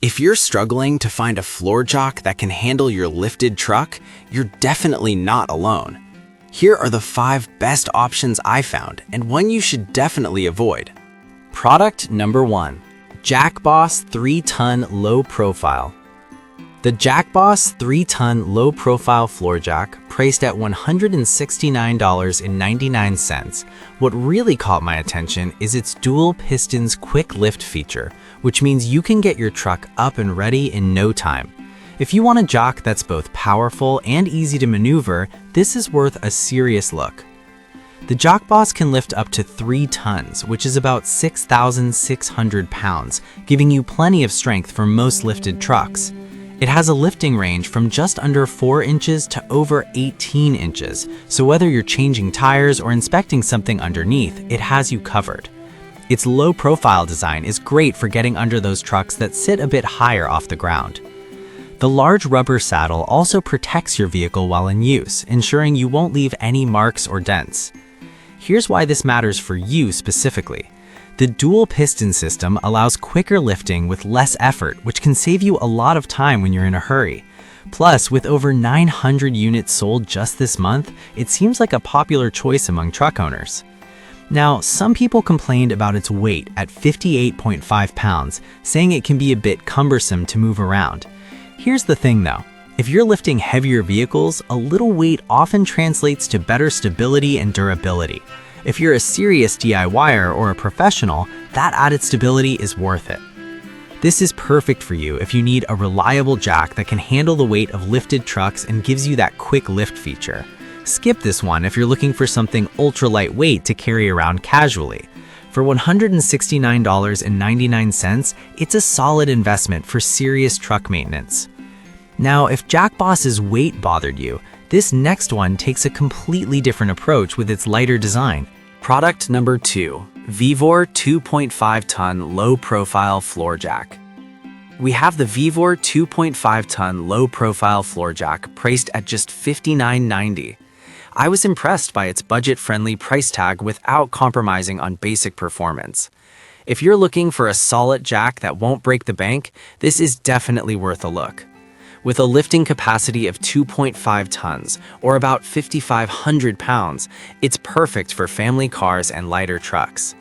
If you're struggling to find a floor jock that can handle your lifted truck, you're definitely not alone. Here are the 5 best options I found and one you should definitely avoid. Product number 1. JackBoss 3-ton low profile. The JackBoss 3-ton low profile floor jack, priced at $169.99. What really caught my attention is its dual pistons quick lift feature, which means you can get your truck up and ready in no time. If you want a jock that's both powerful and easy to maneuver, this is worth a serious look. The JackBoss can lift up to 3 tons, which is about 6,600 pounds, giving you plenty of strength for most lifted trucks. It has a lifting range from just under 4 inches to over 18 inches, so whether you're changing tires or inspecting something underneath, it has you covered. Its low-profile design is great for getting under those trucks that sit a bit higher off the ground. The large rubber saddle also protects your vehicle while in use, ensuring you won't leave any marks or dents. Here's why this matters for you specifically. The dual piston system allows quicker lifting with less effort, which can save you a lot of time when you're in a hurry. Plus, with over 900 units sold just this month, it seems like a popular choice among truck owners. Now, some people complained about its weight at 58.5 pounds, saying it can be a bit cumbersome to move around. Here's the thing though, if you're lifting heavier vehicles, a little weight often translates to better stability and durability. If you're a serious DIYer or a professional, that added stability is worth it. This is perfect for you if you need a reliable jack that can handle the weight of lifted trucks and gives you that quick lift feature. Skip this one if you're looking for something ultra lightweight to carry around casually. For $169.99, it's a solid investment for serious truck maintenance. Now, if JackBoss's weight bothered you, this next one takes a completely different approach with its lighter design. Product number 2. Vevor 2.5-ton low-profile floor jack. We have the Vevor 2.5-ton low-profile floor jack priced at just $59.90. I was impressed by its budget-friendly price tag without compromising on basic performance. If you're looking for a solid jack that won't break the bank, this is definitely worth a look. With a lifting capacity of 2.5 tons, or about 5,500 pounds, it's perfect for family cars and lighter trucks.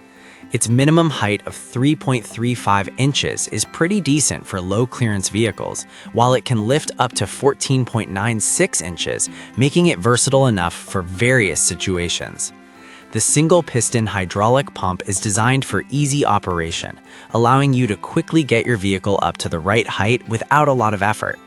Its minimum height of 3.35 inches is pretty decent for low-clearance vehicles, while it can lift up to 14.96 inches, making it versatile enough for various situations. The single-piston hydraulic pump is designed for easy operation, allowing you to quickly get your vehicle up to the right height without a lot of effort.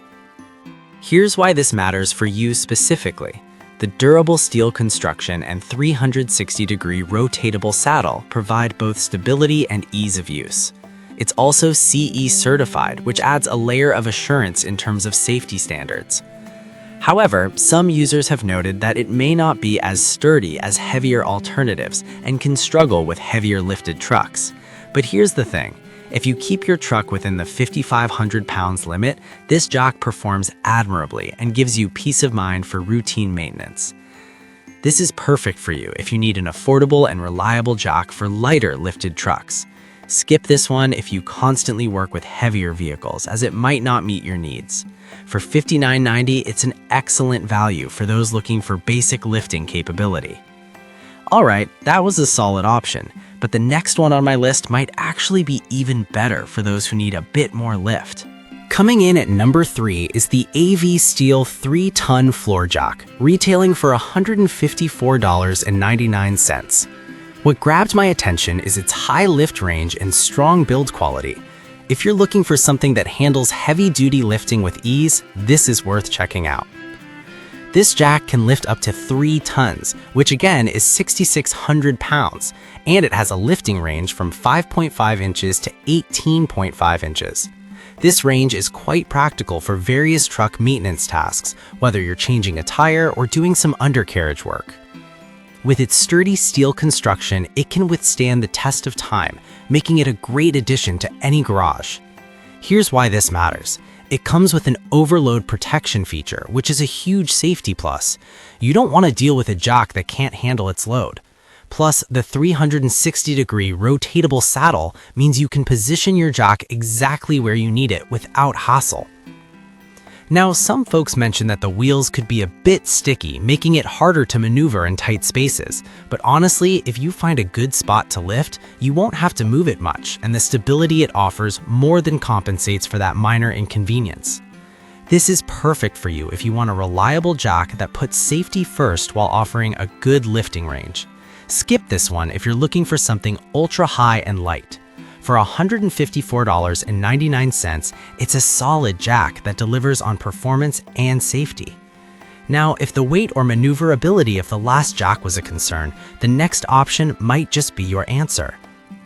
Here's why this matters for you specifically. The durable steel construction and 360-degree rotatable saddle provide both stability and ease of use. It's also CE certified, which adds a layer of assurance in terms of safety standards. However, some users have noted that it may not be as sturdy as heavier alternatives and can struggle with heavier lifted trucks. But here's the thing. If you keep your truck within the 5,500 pounds limit, this jack performs admirably and gives you peace of mind for routine maintenance. This is perfect for you if you need an affordable and reliable jack for lighter lifted trucks. Skip this one if you constantly work with heavier vehicles, as it might not meet your needs. For $59.90, it's an excellent value for those looking for basic lifting capability. Alright, that was a solid option, but the next one on my list might actually be even better for those who need a bit more lift. Coming in at number 3 is the AV Steel 3-ton floor jack, retailing for $154.99. What grabbed my attention is its high lift range and strong build quality. If you're looking for something that handles heavy-duty lifting with ease, this is worth checking out. This jack can lift up to 3 tons, which again is 6,600 pounds, and it has a lifting range from 5.5 inches to 18.5 inches. This range is quite practical for various truck maintenance tasks, whether you're changing a tire or doing some undercarriage work. With its sturdy steel construction, it can withstand the test of time, making it a great addition to any garage. Here's why this matters. It comes with an overload protection feature, which is a huge safety plus. You don't want to deal with a jack that can't handle its load. Plus, the 360-degree rotatable saddle means you can position your jack exactly where you need it without hassle. Now, some folks mention that the wheels could be a bit sticky, making it harder to maneuver in tight spaces. But honestly, if you find a good spot to lift, you won't have to move it much, and the stability it offers more than compensates for that minor inconvenience. This is perfect for you if you want a reliable jack that puts safety first while offering a good lifting range. Skip this one if you're looking for something ultra high and light. For $154.99, it's a solid jack that delivers on performance and safety. Now, if the weight or maneuverability of the last jack was a concern, the next option might just be your answer.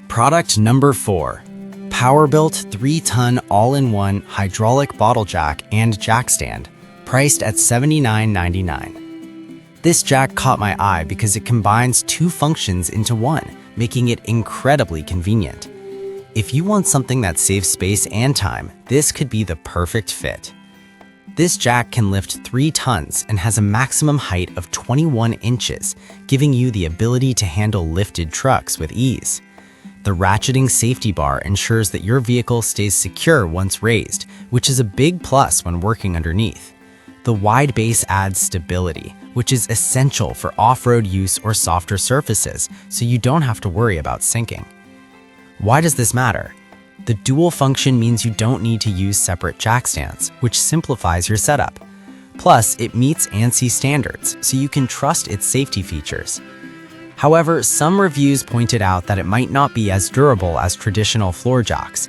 Product number 4. Power-built 3-ton all-in-one hydraulic bottle jack and jack stand, priced at $79.99. This jack caught my eye because it combines 2 functions into one, making it incredibly convenient. If you want something that saves space and time, this could be the perfect fit. This jack can lift 3 tons and has a maximum height of 21 inches, giving you the ability to handle lifted trucks with ease. The ratcheting safety bar ensures that your vehicle stays secure once raised, which is a big plus when working underneath. The wide base adds stability, which is essential for off-road use or softer surfaces, so you don't have to worry about sinking. Why does this matter? The dual function means you don't need to use separate jack stands, which simplifies your setup. Plus, it meets ANSI standards, so you can trust its safety features. However, some reviews pointed out that it might not be as durable as traditional floor jacks.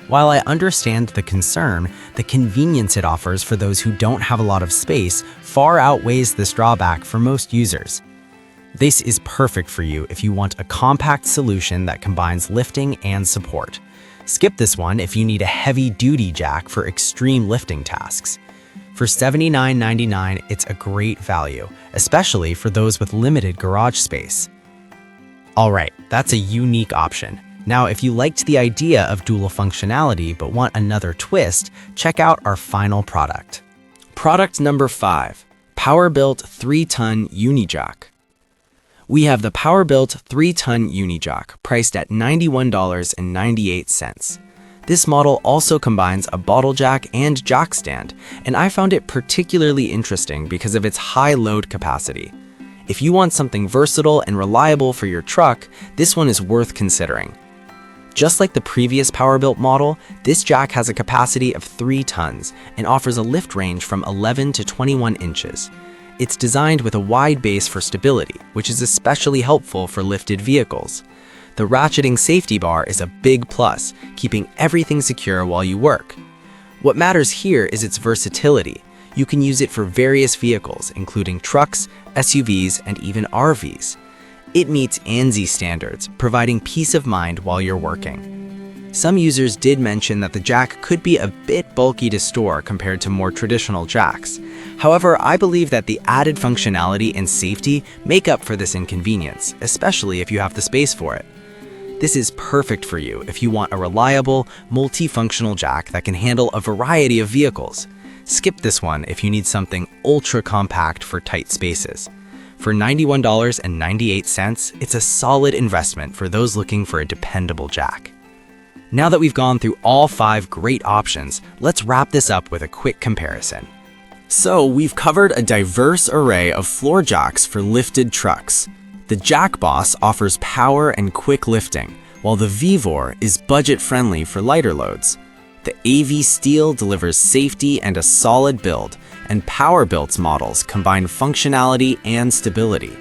While I understand the concern, the convenience it offers for those who don't have a lot of space far outweighs this drawback for most users. This is perfect for you if you want a compact solution that combines lifting and support. Skip this one if you need a heavy-duty jack for extreme lifting tasks. For $79.99, it's a great value, especially for those with limited garage space. Alright, that's a unique option. Now, if you liked the idea of dual functionality but want another twist, check out our final product. Product number 5. Power-built 3-ton Uni-Jack. We have the Power-built 3-ton Uni-Jack, priced at $91.98. This model also combines a bottle jack and jack stand, and I found it particularly interesting because of its high load capacity. If you want something versatile and reliable for your truck, this one is worth considering. Just like the previous Power-built model, this jack has a capacity of 3 tons and offers a lift range from 11 to 21 inches. It's designed with a wide base for stability, which is especially helpful for lifted vehicles. The ratcheting safety bar is a big plus, keeping everything secure while you work. What matters here is its versatility. You can use it for various vehicles, including trucks, SUVs, and even RVs. It meets ANSI standards, providing peace of mind while you're working. Some users did mention that the jack could be a bit bulky to store compared to more traditional jacks. However, I believe that the added functionality and safety make up for this inconvenience, especially if you have the space for it. This is perfect for you if you want a reliable, multifunctional jack that can handle a variety of vehicles. Skip this one if you need something ultra compact for tight spaces. For $91.98, it's a solid investment for those looking for a dependable jack. Now that we've gone through all 5 great options, let's wrap this up with a quick comparison. So we've covered a diverse array of floor jacks for lifted trucks. The Jack Boss offers power and quick lifting, while the Vivor is budget-friendly for lighter loads. The AV Steel delivers safety and a solid build, and Power-built models combine functionality and stability.